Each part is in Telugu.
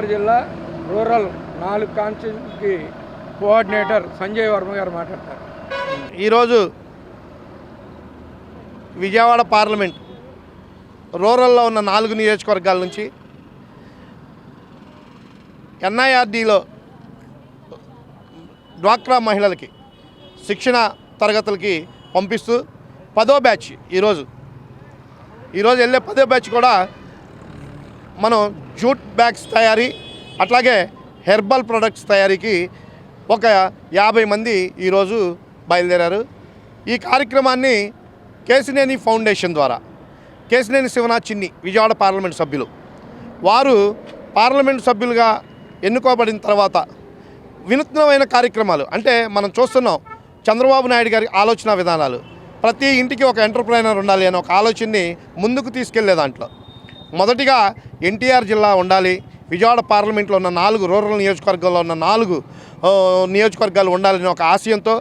ఎన్టీఆర్ జిల్లా రూరల్ 4 కాన్స్టిట్యూన్సీకి కోఆర్డినేటర్ సంజయ్ వర్మ గారు మాట్లాడతారు. ఈరోజు విజయవాడ పార్లమెంట్ రూరల్లో ఉన్న 4 నియోజకవర్గాల నుంచి ఎన్ఐఆర్డీలో డ్వాక్రా మహిళలకి శిక్షణ తరగతులకి పంపిస్తూ 10వ బ్యాచ్ ఈరోజు వెళ్ళే 10వ బ్యాచ్ కూడా మనం జూట్ బ్యాగ్స్ తయారీ అట్లాగే హెర్బల్ ప్రొడక్ట్స్ తయారీకి ఒక 50 మంది ఈరోజు బయలుదేరారు. ఈ కార్యక్రమాన్ని కేశినేని ఫౌండేషన్ ద్వారా కేశినేని శివనాథ్ చిన్ని విజయవాడ పార్లమెంట్ సభ్యులు వారు పార్లమెంట్ సభ్యులుగా ఎన్నుకోబడిన తర్వాత వినూత్నమైన కార్యక్రమాలు అంటే మనం చూస్తున్నాం. చంద్రబాబు నాయుడు గారి ఆలోచన విధానాలు ప్రతి ఇంటికి ఒక ఎంటర్ప్రైనర్ ఉండాలి అనే ఒక ఆలోచనని ముందుకు తీసుకెళ్లే దాంట్లో మొదటిగా ఎన్టీఆర్ జిల్లా ఉండాలి, విజయవాడ పార్లమెంట్లో ఉన్న 4 రూరల్ నియోజకవర్గాల్లో ఉన్న 4 నియోజకవర్గాలు ఉండాలనే ఒక ఆశయంతో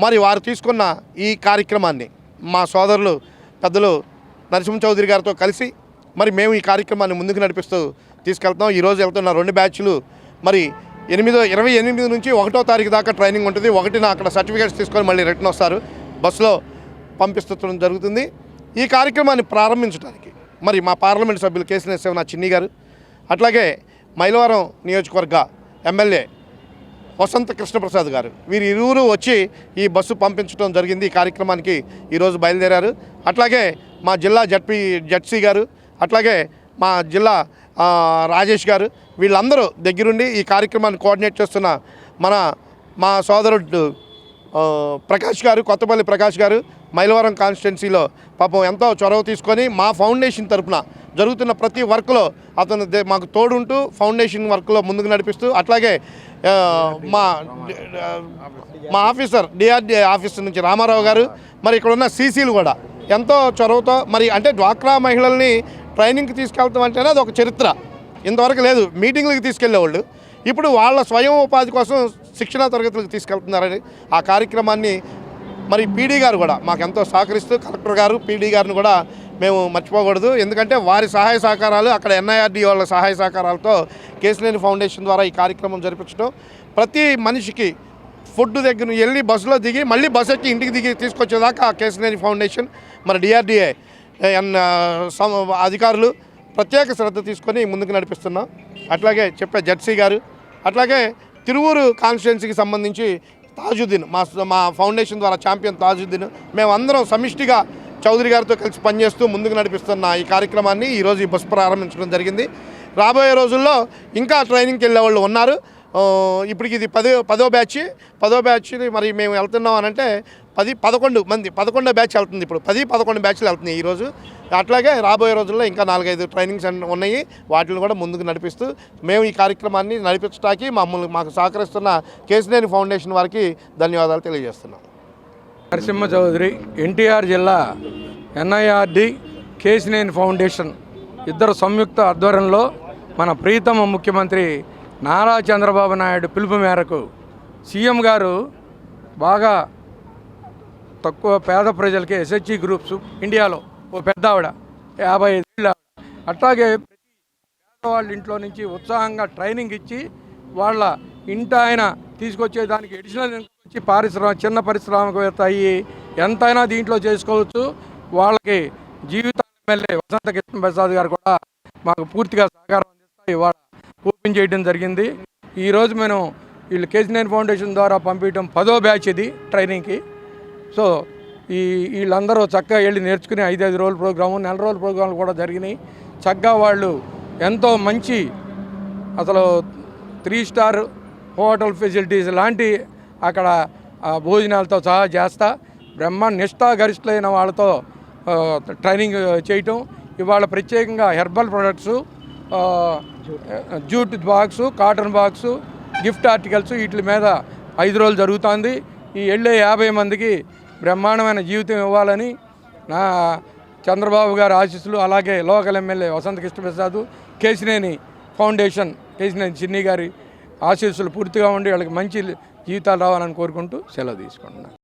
మరి వారు తీసుకున్న ఈ కార్యక్రమాన్ని మా సోదరులు పెద్దలు నరసింహ చౌదరి గారితో కలిసి మరి మేము ఈ కార్యక్రమాన్ని ముందుకు నడిపిస్తూ తీసుకెళ్తాం. ఈరోజు వెళ్తున్న 2 బ్యాచ్లు మరి 28 నుంచి 1వ తారీఖు దాకా ట్రైనింగ్ ఉంటుంది. 1న అక్కడ సర్టిఫికేట్స్ తీసుకొని మళ్ళీ రిటర్న్ వస్తారు, బస్సులో పంపిస్తడం జరుగుతుంది. ఈ కార్యక్రమాన్ని ప్రారంభించడానికి మరి మా పార్లమెంట్ సభ్యులు కేశినేని శివనాథ్ చిన్ని గారు అట్లాగే మైలవరం నియోజకవర్గ ఎమ్మెల్యే వసంత కృష్ణప్రసాద్ గారు వీరు ఇరువురు వచ్చి ఈ బస్సు పంపించడం జరిగింది. ఈ కార్యక్రమానికి ఈరోజు బయలుదేరారు. అట్లాగే మా జిల్లా జడ్సీ గారు అట్లాగే మా జిల్లా రాజేష్ గారు వీళ్ళందరూ దగ్గరుండి ఈ కార్యక్రమాన్ని కోఆర్డినేట్ చేస్తున్న మా సోదరుడు ప్రకాష్ గారు, కొత్తపల్లి ప్రకాష్ గారు మైలవరం కాన్స్టిట్యున్సీలో పాపం ఎంతో చొరవ తీసుకొని మా ఫౌండేషన్ తరఫున జరుగుతున్న ప్రతి వర్క్లో అతను మాకు తోడుంటూ ఫౌండేషన్ వర్క్లో ముందుకు నడిపిస్తూ అట్లాగే మా ఆఫీసర్ డిఆర్డీఏ ఆఫీసర్ నుంచి రామారావు గారు మరి ఇక్కడ ఉన్న సీసీలు కూడా ఎంతో చొరవతో మరి అంటే డ్వాక్రా మహిళల్ని ట్రైనింగ్కి తీసుకెళ్తాం అంటేనే అది ఒక చరిత్ర. ఇంతవరకు లేదు, మీటింగ్లకు తీసుకెళ్లేవాళ్ళు ఇప్పుడు వాళ్ళ స్వయం ఉపాధి కోసం శిక్షణా తరగతులకు తీసుకెళ్తున్నారని ఆ కార్యక్రమాన్ని మరి పీడీ గారు కూడా మాకు ఎంతో సహకరిస్తూ కలెక్టర్ గారు పీడీ గారిని కూడా మేము మర్చిపోకూడదు. ఎందుకంటే వారి సహాయ సహకారాలు అక్కడ ఎన్ఐఆర్డీ వాళ్ళ సహాయ సహకారాలతో కేశినేని ఫౌండేషన్ ద్వారా ఈ కార్యక్రమం జరిపించడం ప్రతి మనిషికి ఫుడ్ దగ్గర వెళ్ళి బస్సులో దిగి మళ్ళీ బస్సు ఎక్కి ఇంటికి దిగి తీసుకొచ్చేదాకా కేశినేని ఫౌండేషన్ మరి డిఆర్డీఏ అధికారులు ప్రత్యేక శ్రద్ధ తీసుకొని ముందుకు నడిపిస్తున్నాం. అట్లాగే చెప్పే జడ్సీ గారు అట్లాగే తిరువూరు కాన్స్టిట్యున్సీకి సంబంధించి తాజుద్దీన్ మా ఫౌండేషన్ ద్వారా ఛాంపియన్ తాజుద్దీన్ మేమందరం సమిష్టిగా చౌదరి గారితో కలిసి పనిచేస్తూ ముందుకు నడిపిస్తున్న ఈ కార్యక్రమాన్ని ఈరోజు ఈ బస్సు ప్రారంభించడం జరిగింది. రాబోయే రోజుల్లో ఇంకా ట్రైనింగ్కి వెళ్ళే వాళ్ళు ఉన్నారు. ఇప్పటికి ఇది 10వ బ్యాచ్ మరి మేము వెళ్తున్నాం అనంటే 11 మంది 11వ బ్యాచ్ వెళ్తుంది. ఇప్పుడు 10-11 బ్యాచ్లు వెళ్తున్నాయి ఈరోజు. అట్లాగే రాబోయే రోజుల్లో ఇంకా 4-5 ట్రైనింగ్స్ ఉన్నాయి, వాటిని కూడా ముందుకు నడిపిస్తూ మేము ఈ కార్యక్రమాన్ని నడిపించడానికి మాకు సహకరిస్తున్న కేశినేని ఫౌండేషన్ వారికి ధన్యవాదాలు తెలియజేస్తున్నాం. నరసింహ చౌదరి ఎన్టీఆర్ జిల్లా ఎన్ఐఆర్డి కేశినేని ఫౌండేషన్ ఇద్దరు సంయుక్త ఆధ్వర్యంలో మన ప్రీతమ ముఖ్యమంత్రి నారా చంద్రబాబు నాయుడు పిలుపు మేరకు సీఎం గారు బాగా తక్కువ పేద ప్రజలకి ఎస్హెచ్జి గ్రూప్స్ ఇండియాలో ఓ పెద్ద ఆవిడ 55 ఏళ్ళ అట్లాగే ప్రతి పేదవాళ్ళ ఇంట్లో నుంచి ఉత్సాహంగా ట్రైనింగ్ ఇచ్చి వాళ్ళ ఆయన తీసుకొచ్చేదానికి ఎడిషనల్ వచ్చి చిన్న పారిశ్రామికవేత్త అయ్యి ఎంతైనా దీంట్లో చేసుకోవచ్చు. వాళ్ళకి జీవిత ఎమ్మెల్యే వసంత కృష్ణప్రసాద్ గారు కూడా మాకు పూర్తిగా సహకారం అందిస్తాయి. ఇవాళ ఓపెన్ చేయడం జరిగింది. ఈరోజు మేము వీళ్ళు కేశినేని ఫౌండేషన్ ద్వారా పంపించడం 10వ బ్యాచ్ ఇది ట్రైనింగ్కి. సో వీళ్ళందరూ చక్కగా వెళ్ళి నేర్చుకుని 5 రోజుల ప్రోగ్రాము 4 రోజుల ప్రోగ్రాంలు కూడా జరిగినాయి. చక్కగా వాళ్ళు ఎంతో మంచి అసలు 3 స్టార్ హోటల్ ఫెసిలిటీస్ లాంటి అక్కడ భోజనాలతో సహా చేస్తా నిష్ఠాగరిష్ఠులైన వాళ్ళతో ట్రైనింగ్ చేయటం. ఇవాళ ప్రత్యేకంగా herbal products, jute box, cotton box, gift articles వీటి మీద 5 రోజులు జరుగుతుంది. ఈ వెళ్ళే 50 మందికి బ్రహ్మాండమైన జీవితం ఇవ్వాలని నా చంద్రబాబు గారి ఆశీస్సులు, అలాగే లోకల్ ఎమ్మెల్యే వసంత కృష్ణప్రసాద్, కేశినేని ఫౌండేషన్ కేశినేని చిన్ని గారి ఆశీస్సులు పూర్తిగా ఉండి వాళ్ళకి మంచి జీవితాలు రావాలని కోరుకుంటూ సెలవు తీసుకుంటున్నాను.